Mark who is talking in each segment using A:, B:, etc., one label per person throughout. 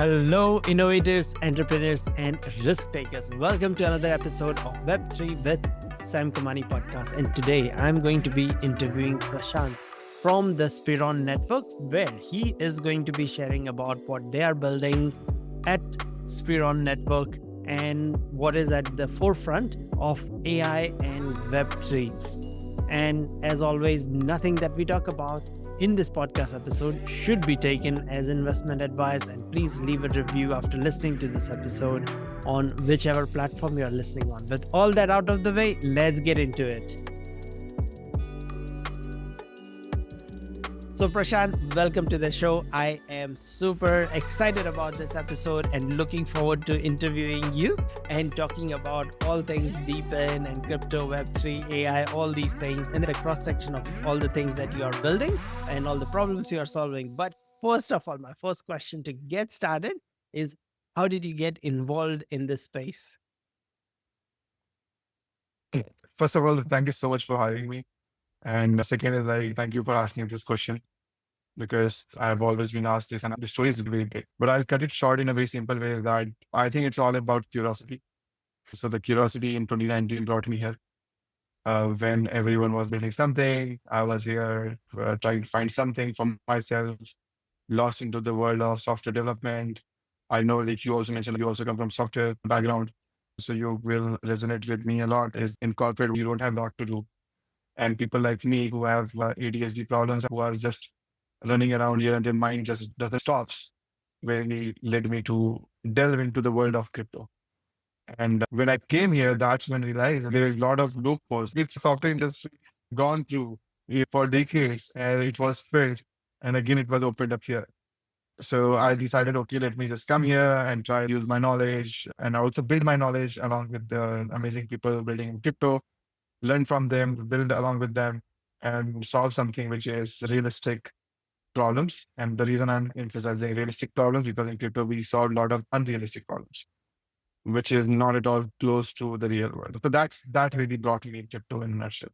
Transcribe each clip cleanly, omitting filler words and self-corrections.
A: Hello, innovators, entrepreneurs, and risk takers. Welcome to another episode of Web3 with Sam Kamani podcast. And today I'm going to be interviewing Prashant from the Spheron network, where he is going to be sharing about what they are building at Spheron network and what is at the forefront of AI and Web3. And as always, nothing that we talk about in this podcast episode should be taken as investment advice. And please leave a review after listening to this episode on whichever platform you are listening on. With all that out of the way, let's get into it. So Prashant, welcome to the show. I am super excited about this episode and looking forward to interviewing you and talking about all things DePIN and crypto, Web3, AI, all these things, and the cross section of all the things that you are building and all the problems you are solving. But first of all, my first question to get started is, how did you get involved in this space?
B: First of all, thank you so much for having me. And second is thank you for asking this question because I've always been asked this and the story is very big. But I'll cut it short in a very simple way that I think it's all about curiosity. So the curiosity in 2019 brought me here. When everyone was building something, I was here trying to find something for myself, lost into the world of software development. I know, like you also mentioned, you also come from software background. So you will resonate with me a lot is in corporate, you don't have a lot to do. And people like me who have ADHD problems, who are just running around here and their mind just doesn't stops, really led me to delve into the world of crypto. And when I came here, that's when I realized there is a lot of loopholes which software industry gone through for decades, and it was filled. And again, it was opened up here. So I decided, okay, let me just come here and try to use my knowledge and also build my knowledge along with the amazing people building in crypto, learn from them, build along with them, and solve something which is realistic problems. And the reason I'm emphasizing realistic problems because in crypto we solve a lot of unrealistic problems, which is not at all close to the real world. So that really brought me in crypto in a nutshell.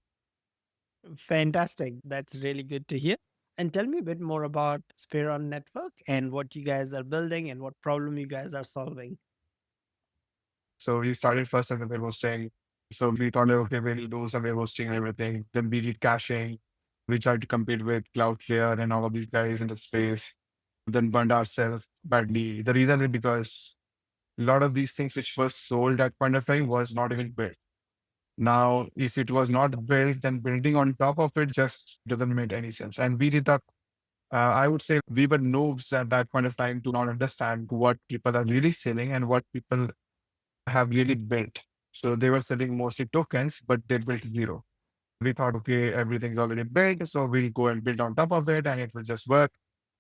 A: Fantastic. That's really good to hear. And tell me a bit more about Spheron Network and what you guys are building and what problem you guys are solving.
B: So we started first as a web hosting. So we thought, okay, we'll do some web hosting and everything. Then we did caching. We tried to compete with Cloudflare and all of these guys in the space. Then burned ourselves badly. The reason is because a lot of these things which were sold at point of time was not even built. Now, if it was not built, then building on top of it just doesn't make any sense. And we did that. I would say we were noobs at that point of time to not understand what people are really selling and what people have really built. So they were selling mostly tokens, but they built zero. We thought, okay, everything's already built, so we'll go and build on top of it and it will just work.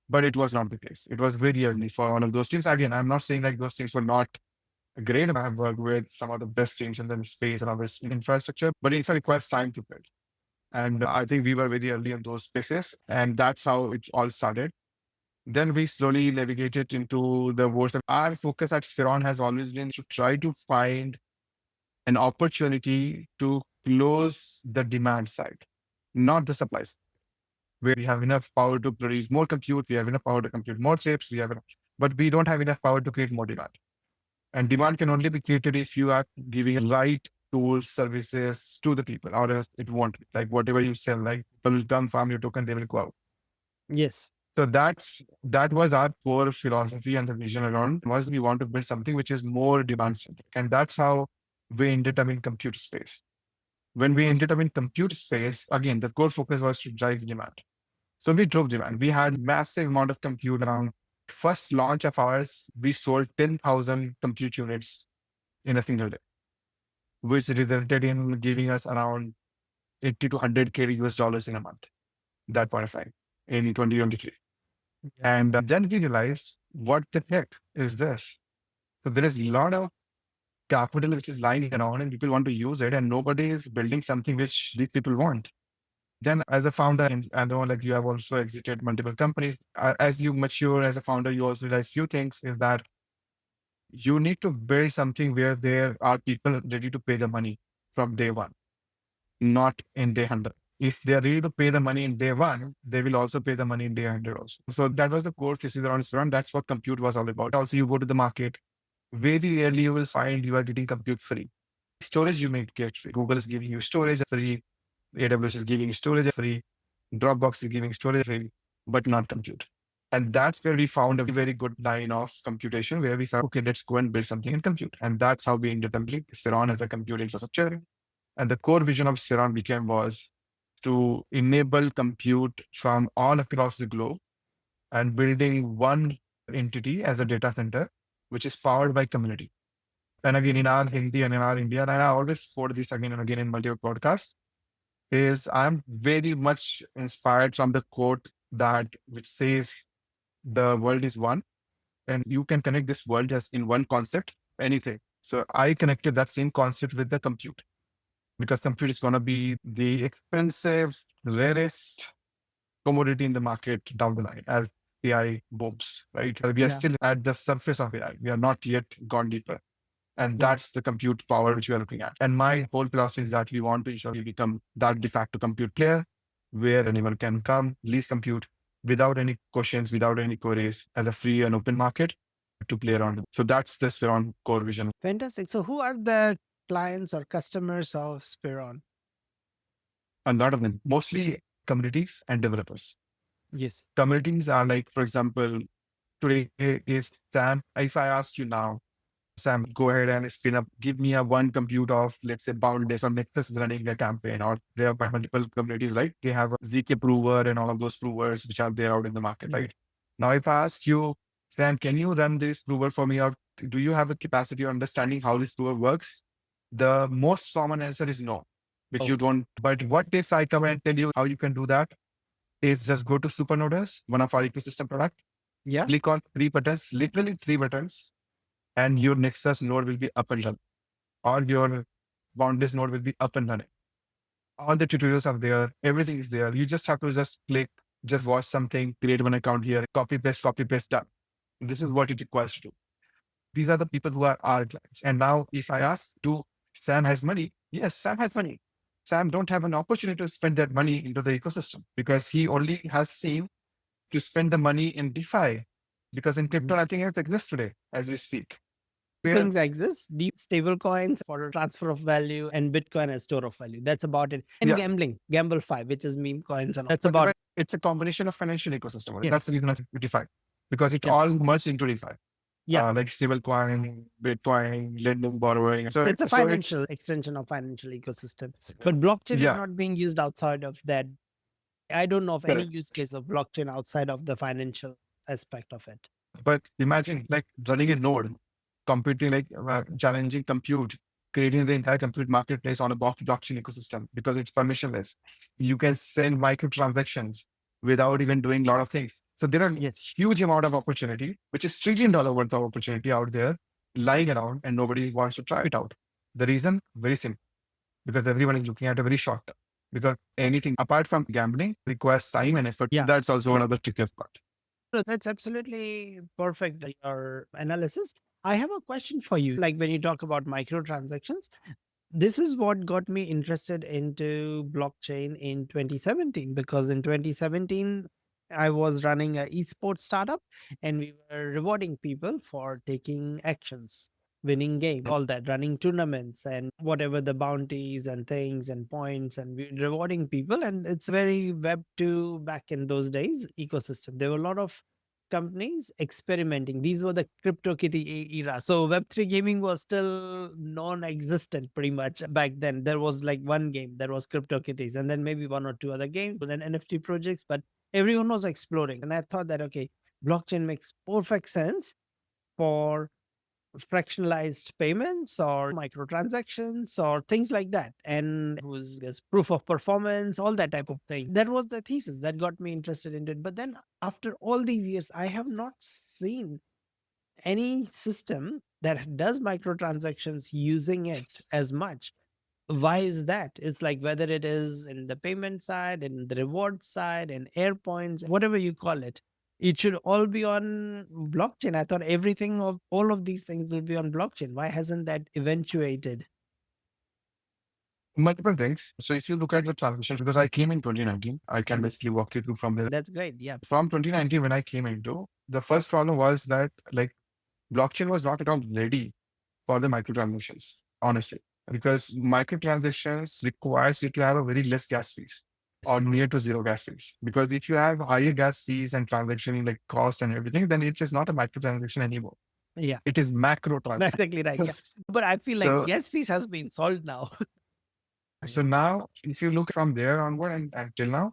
B: But it was not the case. It was very early for one of those teams. Again, I'm not saying like those teams were not great. I have worked with some of the best teams in the space and obviously infrastructure, but infra requires time to build. And I think we were very early in those spaces. And that's how it all started. Then we slowly navigated into the world. Our focus at Spheron has always been to try to find an opportunity to close the demand side, not the supply side, where we have enough power to produce more compute, we have enough power to compute more chips, but we don't have enough power to create more demand. And demand can only be created if you are giving right tools, services to the people, or else it won't. Like whatever you sell, like people will come farm your token, they will go out.
A: Yes.
B: So that was our core philosophy and the vision around was we want to build something which is more demand centric. And that's how we ended up in compute space. When we ended up in compute space, again, the core focus was to drive demand. So we drove demand. We had massive amount of compute around first launch of ours. We sold 10,000 compute units in a single day, which resulted in giving us around 80 to 100K US dollars in a month, that point of time in 2023. And then we realized, what the heck is this? So there is a lot of capital which is lying around and people want to use it and nobody is building something which these people want. Then as a founder, and I know like you have also exited multiple companies, as you mature as a founder, you also realize few things is that you need to build something where there are people ready to pay the money from day one, not in day 100. If they are ready to pay the money in day one, they will also pay the money in day 100 also. So that was the core thesis around Spheron. That's what compute was all about. Also, you go to the market, very rarely you will find you are getting compute free. Storage you may get free. Google is giving you storage free. AWS is giving storage free. Dropbox is giving storage free, but not compute. And that's where we found a very good line of computation where we said, okay, let's go and build something in compute. And that's how we ended up building Spheron as a compute infrastructure. And the core vision of Spheron became was to enable compute from all across the globe and building one entity as a data center, which is powered by community. And again, in our Hindi and in our India, and I always quote this again and again in multiple podcasts, is I'm very much inspired from the quote that which says the world is one and you can connect this world as in one concept, anything. So I connected that same concept with the compute because compute is going to be the expensive, rarest commodity in the market down the line as AI booms, right? We are still at the surface of AI. We are not yet gone deeper. And that's the compute power which we are looking at. And my whole philosophy is that we want to ensure we become that de facto compute player where anyone can come, lease compute without any questions, without any queries as a free and open market to play around with. So that's the Spheron core vision.
A: Fantastic. So who are the clients or customers of Spheron?
B: A lot of them, mostly communities and developers.
A: Yes.
B: Communities are like, for example, today, if Sam, if I asked you now, Sam, go ahead and spin up, give me a one compute of, let's say, Boundless or Nexus running a campaign, or there are multiple communities, right? They have a ZK prover and all of those provers which are there out in the market, right? Now, if I ask you, Sam, can you run this prover for me, or do you have a capacity or understanding how this prover works? The most common answer is no, which you don't. But what if I come and tell you how you can do that? Is just go to Supernoders, one of our ecosystem product.
A: Yeah.
B: Click on three buttons, literally three buttons, and your Nexus node will be up and running, or your Boundless node will be up and running. All the tutorials are there. Everything is there. You just have to just click, just watch something, create one account here, copy paste, done. This is what it requires to do. These are the people who are our clients. And now if I ask, do Sam has money? Yes, Sam has money. Sam don't have an opportunity to spend that money into the ecosystem because he only has seen to spend the money in DeFi. Because in crypto, nothing else exists today as we speak.
A: Things exist, deep stable coins for transfer of value and Bitcoin as store of value. That's about it. And gambling, Gamble 5, which is meme coins. And that's about it.
B: It's a combination of financial ecosystem. Right?
A: Yes.
B: That's the reason it's DeFi because it all merged into DeFi.
A: Yeah.
B: Like stable coin, Bitcoin, lending, borrowing.
A: So it's a financial extension of financial ecosystem. But blockchain is not being used outside of that. I don't know of any use case of blockchain outside of the financial aspect of it.
B: But imagine like running a node, computing like challenging compute, creating the entire compute marketplace on a blockchain ecosystem because it's permissionless. You can send microtransactions without even doing a lot of things. So there are huge amount of opportunity, which is $1 trillion worth of opportunity out there lying around and nobody wants to try it out. The reason, very simple, because everyone is looking at a very short term. Because anything apart from gambling requires time and effort. Yeah. That's also one of the trickiest part.
A: No, that's absolutely perfect, your analysis. I have a question for you. Like when you talk about microtransactions, this is what got me interested into blockchain in 2017, because in 2017, I was running an esports startup and we were rewarding people for taking actions, winning games, all that, running tournaments and whatever the bounties and things and points, and we rewarding people. And it's very Web2 back in those days ecosystem. There were a lot of companies experimenting. These were the CryptoKitty era. So Web3 gaming was still non-existent pretty much back then. There was like one game that was CryptoKitties and then maybe one or two other games, but then NFT projects, but everyone was exploring. And I thought that, okay, blockchain makes perfect sense for fractionalized payments or microtransactions or things like that, and who's this proof of performance, all that type of thing. That was the thesis that got me interested in it. But then after all these years, I have not seen any system that does microtransactions using it as much. Why is that? It's like whether it is in the payment side, in the reward side, in air points, whatever you call it should all be on blockchain. I thought everything of all of these things will be on blockchain. Why hasn't that eventuated?
B: Multiple things. So if you look at the transition, because I came in 2019, I can basically walk you through from there.
A: That's great. Yeah.
B: From 2019, when I came into, the first problem was that like blockchain was not at all ready for the microtransactions, honestly, because microtransactions requires you to have a very less gas fees or near to zero gas fees. Because if you have higher gas fees and transaction like cost and everything, then it is not a microtransaction anymore.
A: Yeah.
B: It is macro transaction.
A: Exactly right. Yeah. But I feel like
B: So,
A: gas fees has been solved now.
B: so now if you look from there onward and till now,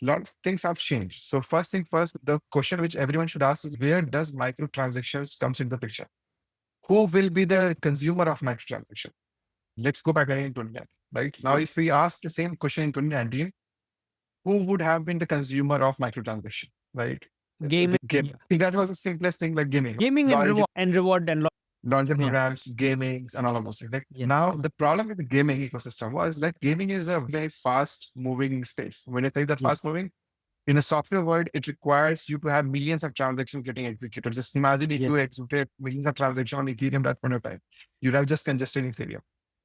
B: a lot of things have changed. So first thing first, the question which everyone should ask is where does microtransactions comes into the picture? Who will be the consumer of microtransaction? Let's go back again in 2019, right? Now, if we ask the same question in 2019, who would have been the consumer of microtransaction, right?
A: Gaming.
B: Game.
A: Yeah.
B: I think that was the simplest thing like gaming.
A: Gaming and
B: Loyalty,
A: reward and
B: launcher
A: yeah.
B: programs, gaming, and all of those things. Like
A: Yeah.
B: now, the problem with the gaming ecosystem was that gaming is a very fast moving space. When I say that fast moving, in a software world, it requires you to have millions of transactions getting executed. Just imagine if you executed millions of transactions on Ethereum at that point of time, you'd have just congested Ethereum.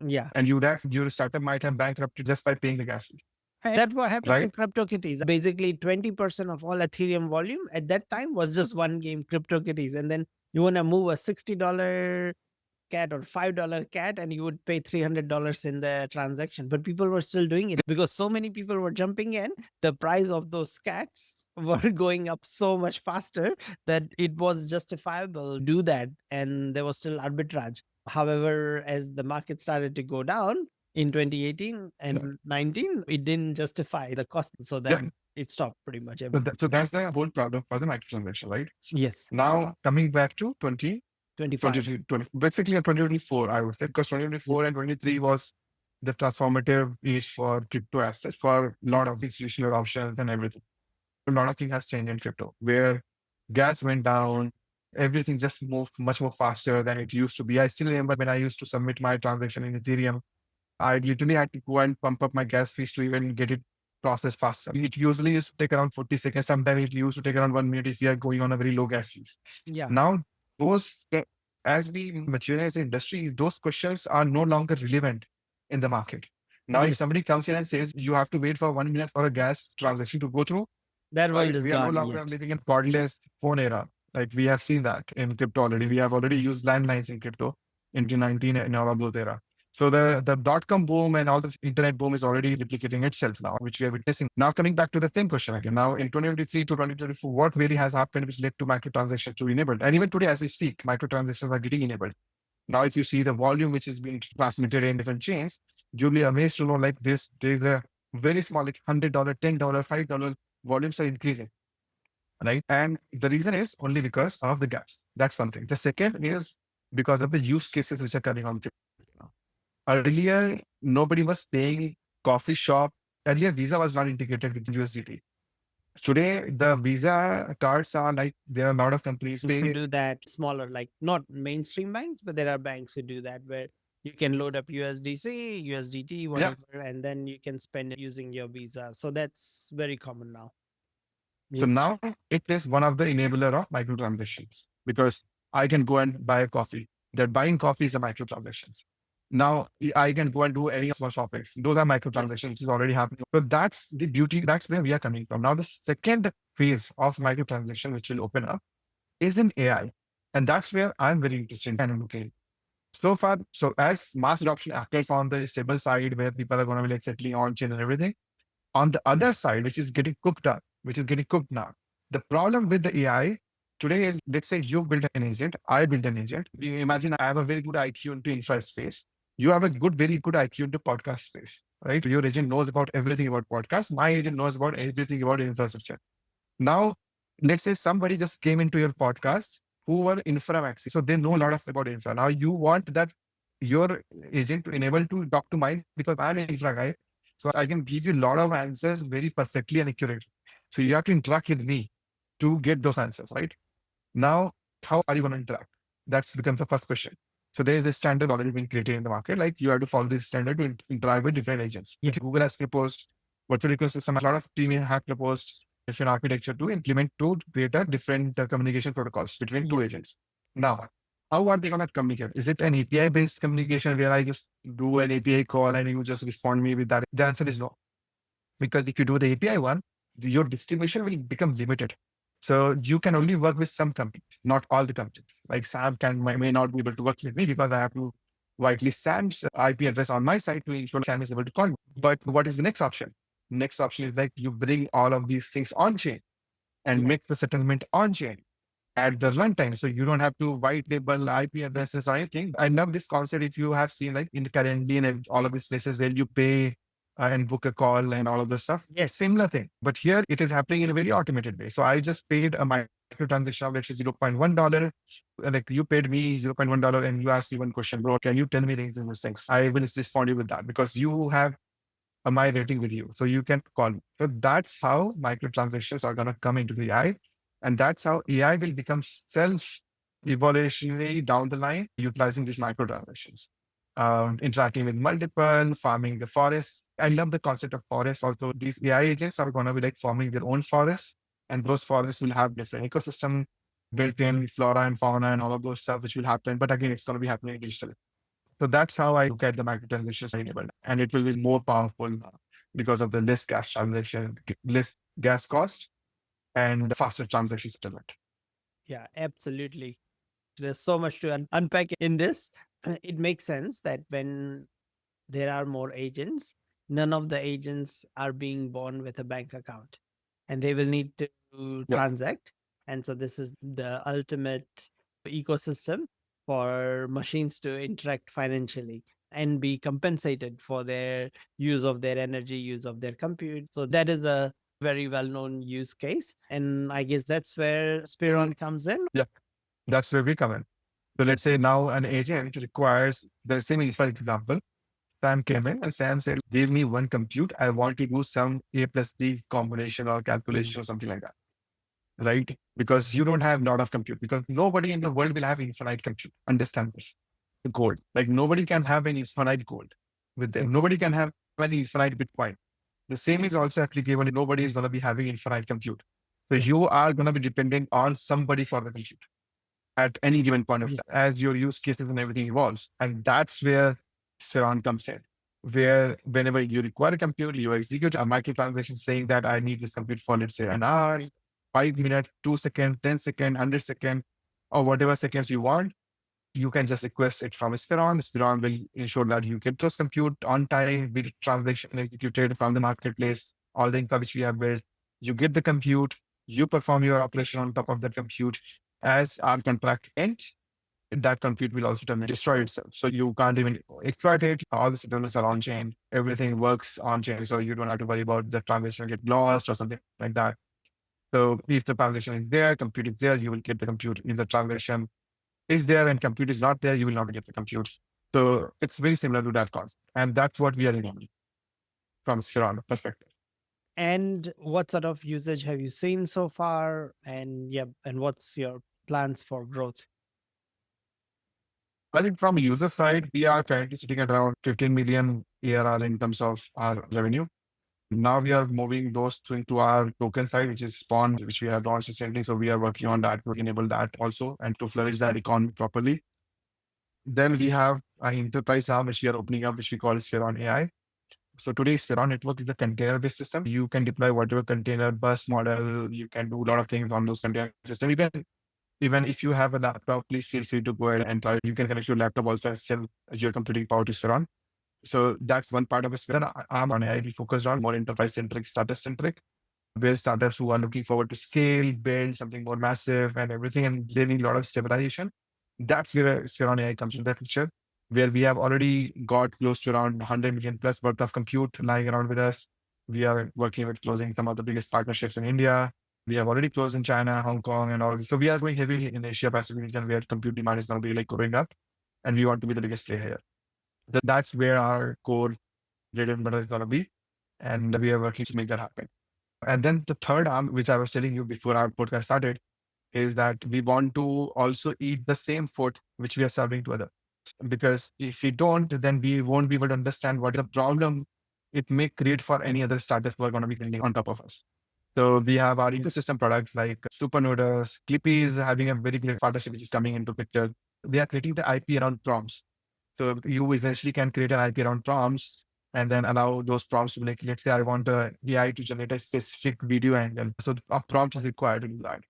A: Yeah.
B: And you'd have, your startup might have bankrupted just by paying the gas fee.
A: That's what happened to
B: Right?
A: CryptoKitties. Basically, 20% of all Ethereum volume at that time was just one game, CryptoKitties. And then you want to move a $60 cat or $5 cat and you would pay $300 in the transaction. But people were still doing it because so many people were jumping in. The price of those cats were going up so much faster that it was justifiable to do that. And there was still arbitrage. However, as the market started to go down, in 2018 and 19, it didn't justify the cost. So then it stopped pretty much
B: So,
A: everything.
B: so that's the whole problem for the microtransaction, right?
A: Yes.
B: Now, coming back to
A: 25.
B: 20, basically 2024, I would say, because 2024 and 23 was the transformative age for crypto assets for a lot of institutional options and everything. A lot of things has changed in crypto, where gas went down, everything just moved much more faster than it used to be. I still remember when I used to submit my transaction in Ethereum, I literally had to go and pump up my gas fees to even get it processed faster. It usually used to take around 40 seconds. Sometimes it used to take around 1 minute if you are going on a very low gas fees.
A: Yeah.
B: Now, those, as we mature as an industry, those questions are no longer relevant in the market. Now, if somebody comes in and says you have to wait for 1 minute for a gas transaction to go through,
A: that world
B: right,
A: is
B: we are
A: gone.
B: no longer living in cordless phone era. Like we have seen that in crypto already. We have already used landlines in crypto in 2019 and all of those era. So the dot-com boom and all the internet boom is already replicating itself now, which we are witnessing. Now coming back to the same question again. Now in 2023 to 2024, what really has happened which led to microtransactions to be enabled? And even today as we speak, microtransactions are getting enabled. Now if you see the volume which is being transmitted in different chains, you'll be amazed to know like this, there's a very small, like $100, $10, $5 volumes are increasing. Right. And the reason is only because of the gas. That's one thing. The second is because of the use cases which are coming on. Earlier, nobody was paying coffee shop. Earlier, Visa was not integrated with USDT. Today, the Visa cards are like, there are a lot of companies
A: who do that smaller, like not mainstream banks, but there are banks who do that where you can load up USDC, USDT, whatever, and then you can spend it using your Visa. So that's very common now.
B: So now it is one of the enabler of microtransactions because I can go and buy a coffee. That buying coffee is a microtransactions. Now I can go and do any small shoppings. Those are microtransactions, which is already happening. So that's the beauty. That's where we are coming from. Now the second phase of microtransaction, which will open up, is in AI. And that's where I'm very interested in looking. So far, so as mass adoption occurs on the stable side where people are going to be like settling on chain and everything, on the other side, which is getting cooked up, which is getting cooked now. The problem with the AI today is, let's say you build an agent, I build an agent. You imagine I have a very good IQ into infra space. You have a very good IQ into podcast space, right? Your agent knows about everything about podcast. My agent knows about everything about infrastructure. Now, let's say somebody just came into your podcast who were infra maxi. So they know a lot of about infra. Now you want that your agent to enable to talk to mine because I'm an infra guy. So I can give you a lot of answers very perfectly and accurately. So you have to interact with me to get those answers, right? Now, how are you going to interact? That becomes the first question. So there is a standard already been created in the market. Like you have to follow this standard to interact with different agents. Yeah. Google has proposed, virtual ecosystem, a lot of team have proposed different architecture to implement to create a different communication protocols between two agents. Now, how are they going to communicate? Is it an API based communication where I just do an API call and you just respond me with that? The answer is no. Because if you do the API one, your distribution will become limited. So you can only work with some companies, not all the companies. Like Sam may not be able to work with me because I have to whitelist Sam's IP address on my side to ensure Sam is able to call me. But what is the next option? Next option is like you bring all of these things on chain and make the settlement on chain at the runtime. So you don't have to white label IP addresses or anything. I love this concept. If you have seen like in Caribbean and all of these places where you pay and book a call and all of this stuff. Yes, similar thing. But here it is happening in a very automated way. So I just paid a microtransaction of let's say $0.1. Like you paid me $0.1 and you asked me one question, bro, can you tell me these things? I will respond you with that because you have my rating with you. So you can call me. So that's how microtransactions are going to come into the AI. And that's how AI will become self evolutionary down the line, utilizing these microtransactions. Interacting with multiple, farming the forest. I love the concept of forest. Also, these AI agents are going to be like forming their own forests, and those forests will have different ecosystem built in, flora and fauna, and all of those stuff, which will happen. But again, it's going to be happening digitally. So that's how I look at the microtransactions enabled. And it will be more powerful because of the less gas transaction, less gas cost, and faster transaction settlement.
A: Yeah, absolutely. There's so much to unpack in this. It makes sense that when there are more agents, none of the agents are being born with a bank account and they will need to
B: Yep.
A: transact. And so this is the ultimate ecosystem for machines to interact financially and be compensated for their use of their energy, use of their compute. So that is a very well known use case. And I guess that's where Spheron comes in.
B: Yeah, that's where we come in. So let's say now an agent requires the same, for example, Sam came in and Sam said, give me one compute. I want to do some A plus B combination or calculation or something like that. Right? Because you don't have a lot of compute because nobody in the world will have infinite compute. Understand this. Gold. Like nobody can have an infinite gold with them. Nobody can have any infinite Bitcoin. The same is also applicable. Nobody is going to be having infinite compute. So you are going to be dependent on somebody for the compute at any given point of time as your use cases and everything evolves. And that's where Spheron comes in, where whenever you require a compute, you execute a microtransaction saying that I need this compute for, let's say, an hour, 5 minutes, 2 seconds, 10 seconds, 100 seconds, or whatever seconds you want. You can just request it from Spheron. Spheron will ensure that you get those compute on time, with transaction executed from the marketplace, all the infra which we have built. You get the compute, you perform your operation on top of that compute. As our contract ends, that compute will also terminate, destroy itself. So you can't even exploit it. All the settlements are on chain. Everything works on chain. So you don't have to worry about the transaction get lost or something like that. So if the transaction is there, compute is there, you will get the compute. If the transaction is there and compute is not there, you will not get the compute. So it's very similar to that concept. And that's what we are enabling from Spheron perspective.
A: And what sort of usage have you seen so far? And yeah, and what's your plans for growth?
B: I think from user side, we are currently sitting at around 15 million ARR in terms of our revenue. Now we are moving those into our token side, which is Spawn, which we have launched recently. So we are working on that to enable that also and to flourish that economy properly. Then we have an enterprise arm, which we are opening up, which we call Spheron AI. So today, Spheron Network is a container-based system. You can deploy whatever container bus model. You can do a lot of things on those container systems. Even if you have a laptop, please feel free to go ahead and try. You can connect your laptop also and sell your computing power to Spheron. So that's one part of it. Then I'm on AI. We focused on more enterprise-centric, startup-centric, where startups who are looking forward to scale, build something more massive and everything, and they need a lot of stabilization. That's where Spheron AI comes into the picture, where we have already got close to around 100 million plus worth of compute lying around with us. We are working with closing some of the biggest partnerships in India. We have already closed in China, Hong Kong, and all this. So we are going heavy in Asia Pacific region where compute demand is going to be like going up, and we want to be the biggest player here. So that's where our core bread and butter is going to be, and we are working to make that happen. And then the third arm, which I was telling you before our podcast started, is that we want to also eat the same food which we are serving to others. Because if we don't, then we won't be able to understand what the problem it may create for any other startups who are going to be building on top of us. So we have our ecosystem products like Super Noodles, Clippy is having a very great partnership which is coming into picture. they are creating the IP around prompts. So you essentially can create an IP around prompts and then allow those prompts to be like, let's say I want a AI to generate a specific video angle. So a prompt is required to do that.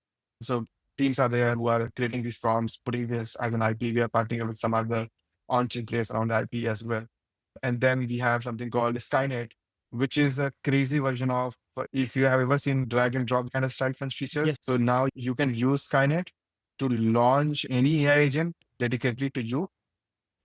B: So teams are there who are creating these prompts, putting this as an IP. We are partnering up with some other on-chain players around the IP as well. And then we have something called Skynet, which is a crazy version of, if you have ever seen drag and drop kind of style fun features.
A: Yes.
B: So now you can use Skynet to launch any AI agent dedicatedly to you.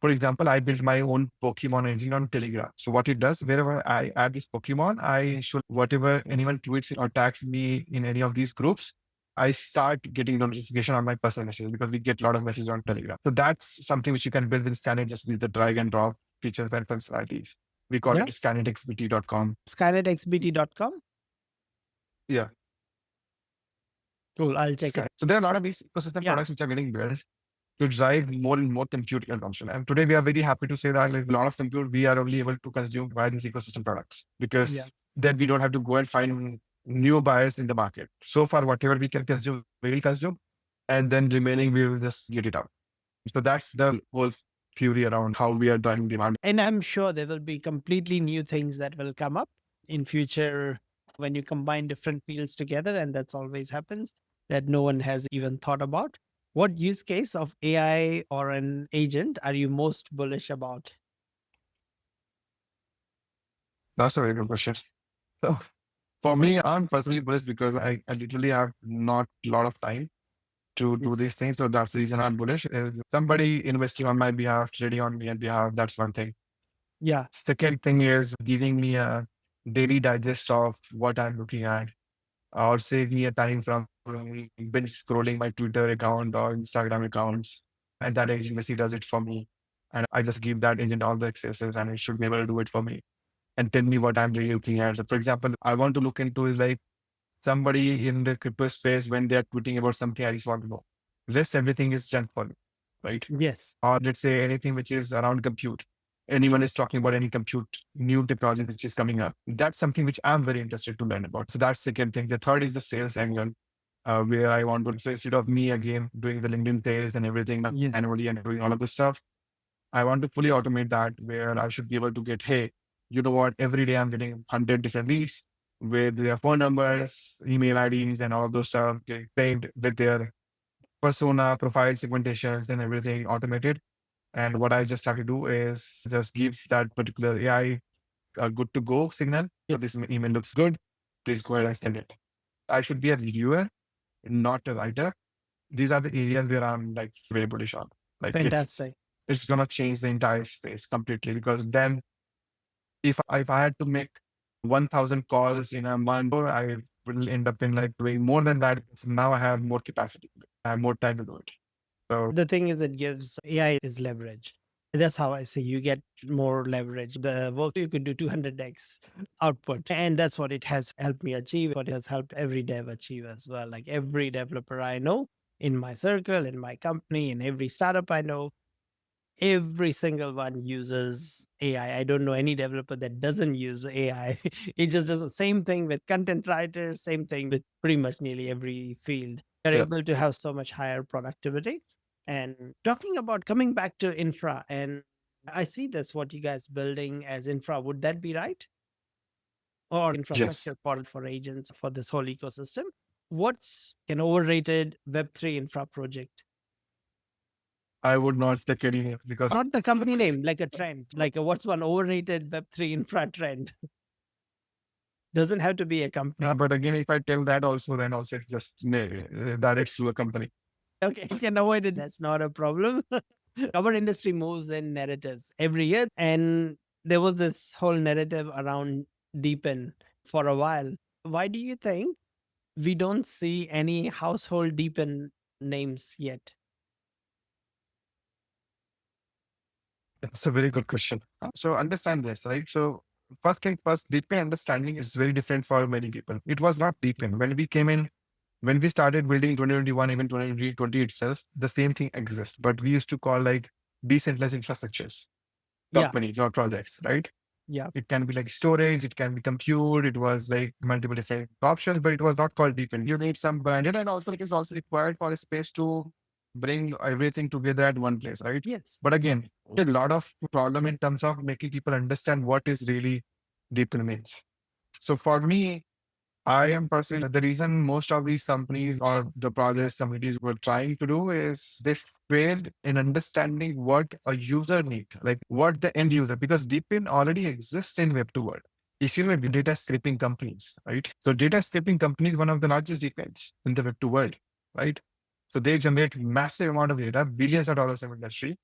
B: For example, I built my own Pokemon engine on Telegram. So what it does, wherever I add this Pokemon, I should, whatever anyone tweets or tags me in any of these groups, I start getting notification on my personal messages because we get a lot of messages on Telegram. So that's something which you can build in Skynet just with the drag and drop features and functionalities. We call
A: Yeah.
B: it SkynetXBT.com.
A: SkynetXBT.com.
B: Yeah.
A: Cool. I'll check it.
B: So there are a lot of these ecosystem
A: Yeah.
B: products which are getting built to drive more and more compute consumption. And today we are very happy to say that like, a lot of compute we are only able to consume via these ecosystem products because
A: Yeah.
B: then we don't have to go and find new buyers in the market. So far, whatever we can consume, we will consume, and then remaining we will just get it out. So that's the whole theory around how we are driving demand.
A: And I'm sure there will be completely new things that will come up in future when you combine different fields together, and that's always happens that no one has even thought about. What use case of AI or an agent are you most bullish about?
B: That's a very good question. So for me, I'm personally bullish because I literally have not a lot of time to do these things. So that's the reason I'm bullish. Somebody investing on my behalf, trading on my behalf, that's one thing.
A: Yeah.
B: Second thing is giving me a daily digest of what I'm looking at, or save me a time from binge scrolling my Twitter account or Instagram accounts. And that agent basically does it for me. And I just give that agent all the accesses and it should be able to do it for me and tell me what I'm really looking at. So for example, I want to look into is like somebody in the crypto space when they're tweeting about something, I just want to know. Rest everything is done for me, right?
A: Yes.
B: Or let's say anything which is around compute. Anyone is talking about any compute, new technology which is coming up. That's something which I'm very interested to learn about. So that's second thing. The third is the sales angle, where I want to, so instead of me again doing the LinkedIn sales and everything
A: Yes.
B: manually and doing all of this stuff, I want to fully automate that where I should be able to get, hey, you know what, every day I'm getting 100 different leads with their phone numbers, email IDs, and all of those stuff getting saved with their persona, profile segmentations, and everything automated. And what I just have to do is just give that particular AI a good to go signal. So this email looks good. Please go ahead and send it. I should be a reviewer, not a writer. These are the areas where I'm like very bullish on. Like
A: Fantastic.
B: it's gonna change the entire space completely because then if I had to make 1,000 calls in a month, I will end up in like doing more than that. So now I have more capacity. I have more time to do it. So
A: The thing is, it gives AI is leverage. That's how I say you get more leverage. The work you could do 200x output. And that's what it has helped me achieve, what it has helped every dev achieve as well. Like every developer I know in my circle, in my company, in every startup I know, every single one uses AI. I don't know any developer that doesn't use AI. It just does the same thing with content writers, same thing with pretty much nearly every field. They're
B: yeah,
A: able to have so much higher productivity. And talking about coming back to infra, and I see that's what you guys building as infra. Would that be right? Or
B: yes,
A: infrastructure for agents for this whole ecosystem? What's an overrated Web3 infra project?
B: I would not take any names because
A: Not the company name, like a trend. Like what's one overrated Web3 infra trend? Doesn't have to be a company.
B: but again, if I tell that also, then also it just directs to a company.
A: Okay, you can avoid it. That's not a problem. Our industry moves in narratives every year. And there was this whole narrative around Deepen for a while. Why do you think we don't see any household Deepen names yet?
B: That's a very good question. So understand this, right? So first thing first, deepen understanding is very different for many people. It was not deepen. When we came in, when we started building 2021, even 2020 itself, the same thing exists. But we used to call like decentralized infrastructures,
A: Yeah,
B: companies or projects, right?
A: yeah.
B: It can be like storage, it can be compute, it was like multiple different options, but it was not called deepen. You need some branded and also it is also required for a space to bring everything together at one place, right?
A: Yes.
B: But again, a lot of problem in terms of making people understand what is really deep means. So for me, I am personally the reason most of these companies or the projects communities were trying to do is they failed in understanding what a user need, like what the end user, because DeepIn already exists in Web2 world. If you have data scraping companies, right? So data scraping companies, one of the largest DeepIns in the Web2 world, right? So they generate massive amount of data, billions of dollars of industry.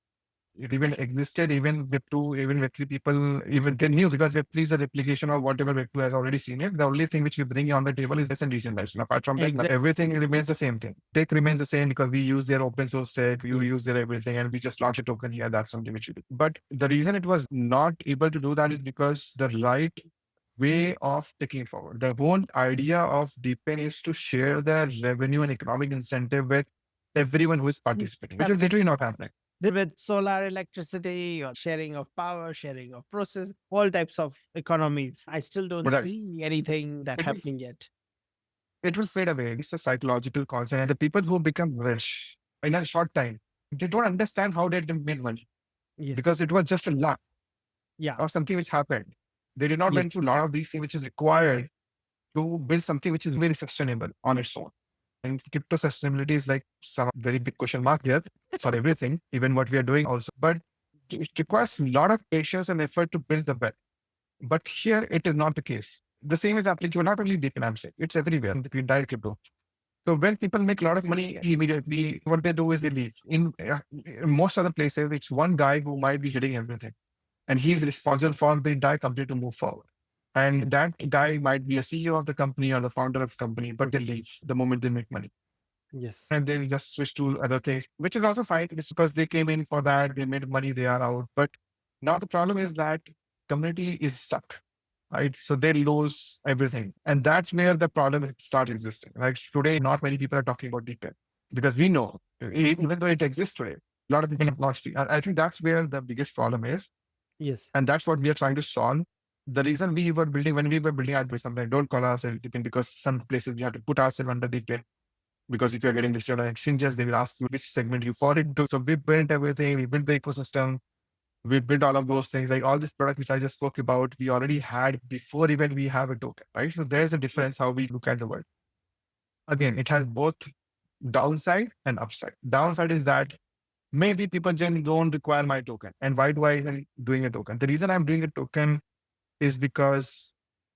B: It even existed, even Web2, even Web3 people, even they knew because Web3 is a replication of whatever Web2 has already seen it. The only thing which we bring on the table is this and decentralized. Apart from that,
A: Exactly.
B: everything remains the same thing. Tech remains the same because we use their open source tech, we use their everything, and we just launch a token here. That's something which we do. But the reason it was not able to do that is because the right way of taking it forward. The whole idea of DeepIn is to share the revenue and economic incentive with everyone who is participating, which is literally not happening.
A: With solar electricity or sharing of power, sharing of process, all types of economies. I still don't
B: Right.
A: see anything that
B: It will,
A: happening yet.
B: it will fade away. It's a psychological concept. And the people who become rich in a short time, they don't understand how they made money
A: Yes.
B: because it was just a luck
A: Yeah.
B: or something which happened. They did not
A: Yes.
B: went through a lot of these things which is required to build something which is very sustainable on its own. And crypto sustainability is like some very big question mark there for everything, even what we are doing also. But it requires a lot of patience and effort to build the bed. But here it is not the case. The same is applicable not only deep in AMSEC, it's everywhere in the entire crypto. So when people make a lot of money immediately, what they do is they leave. In most other places, it's one guy who might be hitting everything, and he's responsible for the entire company to move forward. And that guy might be a CEO of the company or the founder of the company, but they leave the moment they make money.
A: Yes.
B: And they'll just switch to other things, which is also fine. It's because they came in for that, they made money, they are out. But now the problem is that community is stuck, right? So they lose everything. And that's where the problem start existing. Like today, not many people are talking about DeepIn because we know, even though it exists today, a lot of people have not seen. I think that's where the biggest problem is.
A: Yes.
B: And that's what we are trying to solve. The reason we were building, when we were building our sometimes don't call ourselves DeepIn because some places we have to put ourselves under DeepIn because if you're getting listed on exchanges, they will ask you which segment you fall into. So we built everything, we built the ecosystem, we built all of those things, like all this product which I just spoke about, we already had before even we have a token, right? So there's a difference how we look at the world. Again, it has both downside and upside. Downside is that maybe people generally don't require my token. And why do I even doing a token? The reason I'm doing a token is because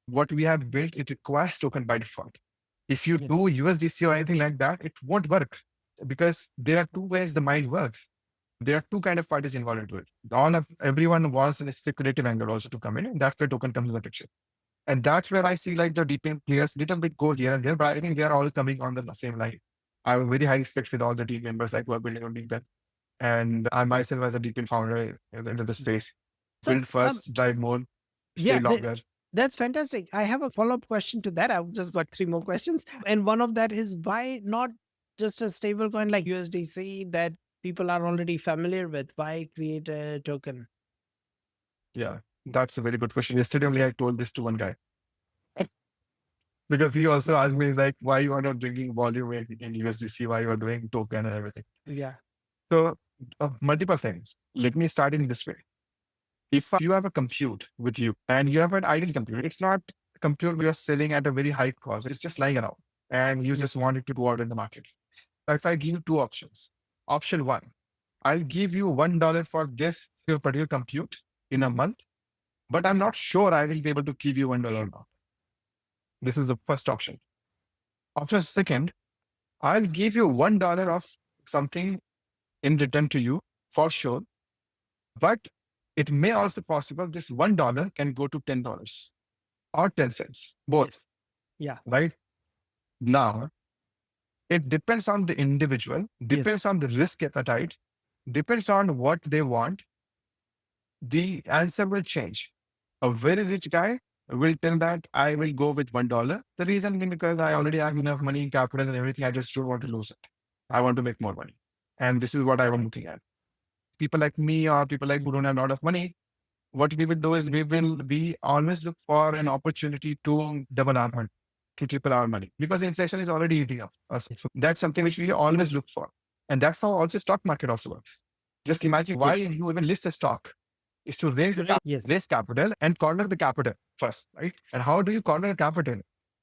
B: what we have built, it requires token by default. If you do USDC or anything like that, it won't work because there are two ways the mind works. There are two kind of parties involved into it. Everyone wants a speculative angle also to come in, and that's where token comes in the picture. And that's where I see like the deep in players little bit go here and there, but I think they are all coming on the same line. I have a very high respect with all the team members like who are building on Deepin. And I myself as a Deepin founder into the space,
A: So,
B: build first, drive more, stay
A: yeah,
B: longer.
A: that's fantastic. I have a follow up question to that. I've just got three more questions. And one of that is why not just a stable coin like USDC that people are already familiar with? Why create a token?
B: Yeah, that's a very good question. Yesterday only I told this to one guy because he also asked me like, why you are not drinking volume in USDC, why you are doing token and everything.
A: Yeah.
B: So multiple things. Let me start in this way. If you have a compute with you and you have an idle compute, it's not a compute you're selling at a very high cost. It's just lying around and you just want it to go out in the market. If I give you two options, option one, I'll give you $1 for this your particular compute in a month, but I'm not sure I will be able to give you $1 now. This is the first option. Option second, I'll give you $1 of something in return to you for sure, but it may also possible this $1 can go to $10 or 10 cents, both,
A: Yes. Yeah.
B: right? Now, it depends on the individual, depends on the risk appetite, depends on what they want. The answer will change. A very rich guy will tell that I will go with $1. The reason being because I already have enough money, capital, and everything. I just don't want to lose it. I want to make more money. And this is what I am looking at. People like me or people like who don't have a lot of money, what we will do is we always look for an opportunity to double our money, to triple our money, because inflation is already eating up us. So that's something which we always look for. And that's how also stock market also works. Just imagine why
A: Yes.
B: you even list a stock is to
A: Yes.
B: raise capital and corner the capital first, right? And how do you corner capital?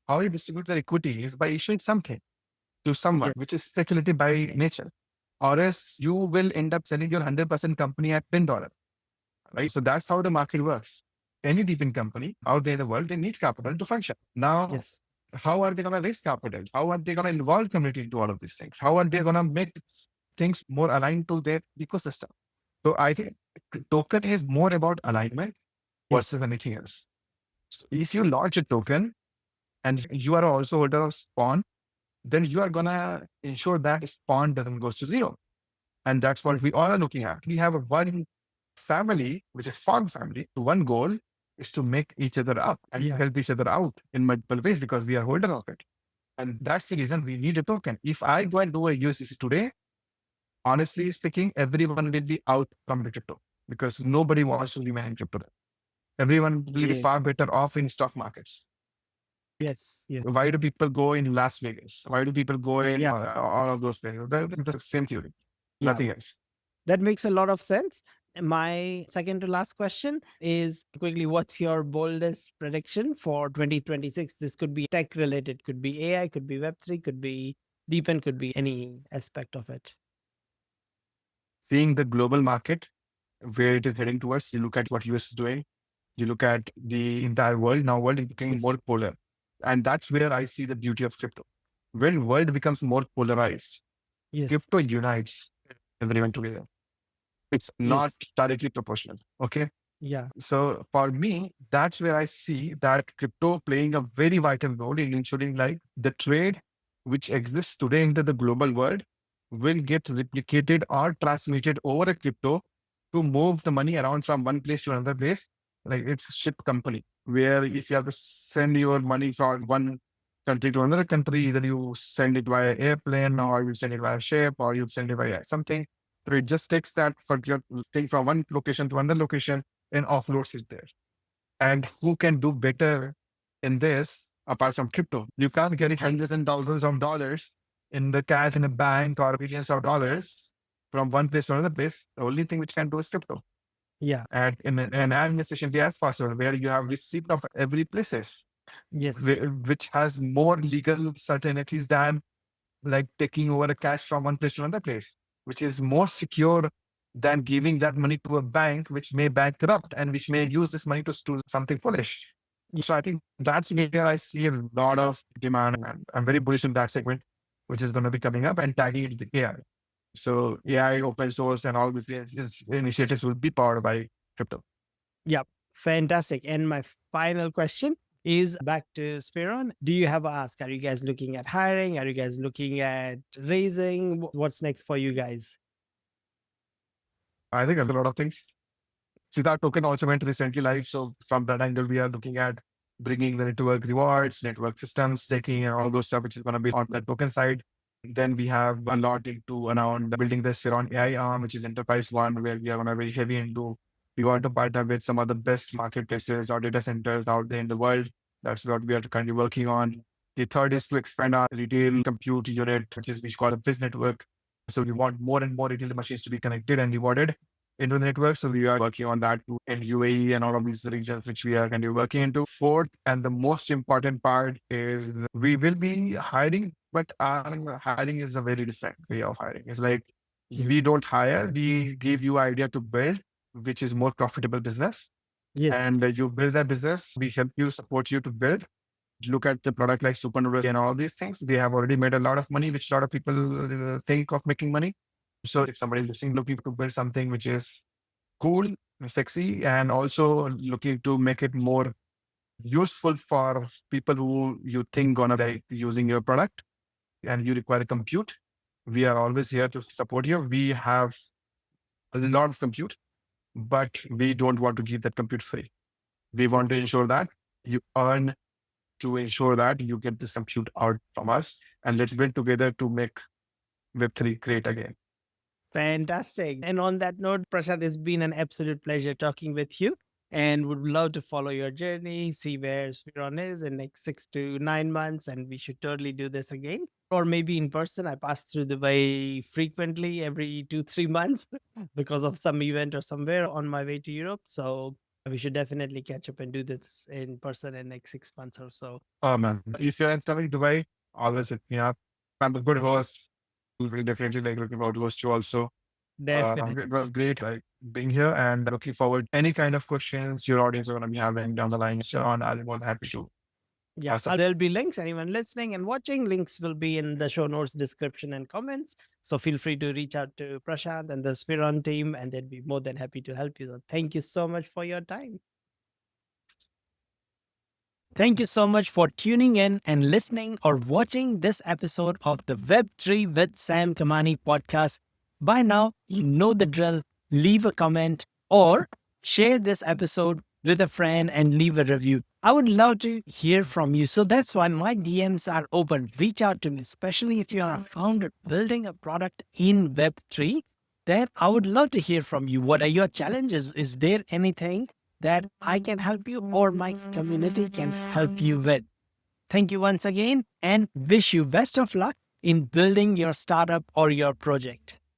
B: How you distribute the equity is by issuing something to someone,
A: Yes.
B: which is speculative by nature. Or else you will end up selling your 100% company at $10, right? So that's how the market works. Any deep company out there in the world, they need capital to function. Now,
A: Yes.
B: how are they going to raise capital? How are they going to involve community into all of these things? How are they going to make things more aligned to their ecosystem? So I think token is more about alignment
A: Yes.
B: versus anything else. So if you launch a token and you are also holder of spawn, then you are going to ensure that spawn doesn't go to zero. And that's what
A: Yes.
B: we all are looking at. We have a one family, which is spawn family. One goal is to make each other up and
A: Yeah.
B: help each other out in multiple ways because we are holder of it. And that's the reason we need a token. If I go and do a USDC today, honestly speaking, everyone will be out from the crypto because nobody wants to remain in crypto. Everyone will be
A: Yeah.
B: far better off in stock markets.
A: Yes. Yes.
B: Why do people go in Las Vegas? Why do people go in
A: Yeah.
B: all of those places? They're the same theory,
A: Yeah.
B: nothing else.
A: That makes a lot of sense. My second to last question is quickly, what's your boldest prediction for 2026? This could be tech related, could be AI, could be Web3, could be deepen, could be any aspect of it.
B: Seeing the global market, where it is heading towards, you look at what US is doing, you look at the entire world, now world is becoming
A: Yes.
B: more polar. And that's where I see the beauty of crypto. When world becomes more polarized,
A: Yes.
B: crypto unites everyone together. It's not
A: Yes.
B: directly proportional. Okay.
A: Yeah.
B: So for me, that's where I see that crypto playing a very vital role in ensuring like the trade which exists today into the global world will get replicated or transmitted over a crypto to move the money around from one place to another place. Like it's a ship company where if you have to send your money from one country to another country, either you send it via airplane or you send it via ship or you send it via something. So it just takes that particular thing from one location to another location and offloads it there. And who can do better in this apart from crypto? You can't get hundreds and thousands of dollars in the cash in a bank or billions of dollars from one place to another place. The only thing which can do is crypto.
A: Yeah.
B: And in an efficiently as possible, where you have receipt of every places,
A: Yes.
B: which has more legal certainties than like taking over a cash from one place to another place, which is more secure than giving that money to a bank, which may bankrupt and which may use this money to do something foolish. So I think that's where I see a lot of demand, and I'm very bullish in that segment, which is going to be coming up and tagging it with AI. So AI, open source, and all these initiatives will be powered by crypto.
A: Yeah. Fantastic. And my final question is back to Spheron. Do you have a ask? Are you guys looking at hiring? Are you guys looking at raising? What's next for you guys?
B: I think a lot of things. Siddharth token also went recently live. So from that angle, we are looking at bringing the network rewards, network systems, staking, and all those stuff, which is going to be on the token side. Then we have a lot into around building the Spheron AI arm, which is enterprise one, where we are going to be heavy into. We want to partner with some of the best marketplaces or data centers out there in the world. That's what we are currently working on. The third is to expand our retail compute unit, which is we call a Biz network. So we want more and more retail machines to be connected and rewarded into the network. So we are working on that too in UAE and all of these regions, which we are going to be working into. Fourth, and the most important part is we will be hiring, but our hiring is a very different way of hiring. It's like we don't hire, we give you idea to build, which is more profitable business.
A: Yes.
B: And you build that business, we help you, support you to build. Look at the product like Supernova and all these things. They have already made a lot of money, which a lot of people think of making money. So if somebody is listening, looking to build something which is cool, sexy, and also looking to make it more useful for people who you think gonna like using your product and you require compute, we are always here to support you. We have a lot of compute, but we don't want to give that compute free. We want to ensure that you earn to ensure that you get this compute out from us, and let's build together to make Web3 great again.
A: Fantastic. And on that note, Prashant, it's been an absolute pleasure talking with you. and would love to follow your journey, see where Spheron is in next 6 to 9 months, and we should totally do this again. Or maybe in person. I pass through Dubai frequently, every 2 3 months, because of some event or somewhere on my way to Europe. So we should definitely catch up and do this in person in next 6 months or so.
B: Oh man, if you're in coming to Dubai, always hit me up. I'm a good host. We'll definitely like looking forward to host you also.
A: Definitely.
B: It was great like being here and looking forward any kind of questions your audience are going to be having down the line. So on, I'll be more than happy to
A: Yeah,
B: answer.
A: there'll be links. Anyone listening and watching, links will be in the show notes, description, and comments. So feel free to reach out to Prashant and the Spheron team, and they'd be more than happy to help you. So thank you so much for your time. Thank you so much for tuning in and listening or watching this episode of the Web3 with Sam Kamani podcast. By now, you know the drill. Leave a comment or share this episode with a friend and leave a review. I would love to hear from you. So that's why my DMs are open. Reach out to me, especially if you are a founder building a product in Web3. Then I would love to hear from you. What are your challenges? Is there anything that I can help you or my community can help you with? Thank you once again and wish you best of luck in building your startup or your project.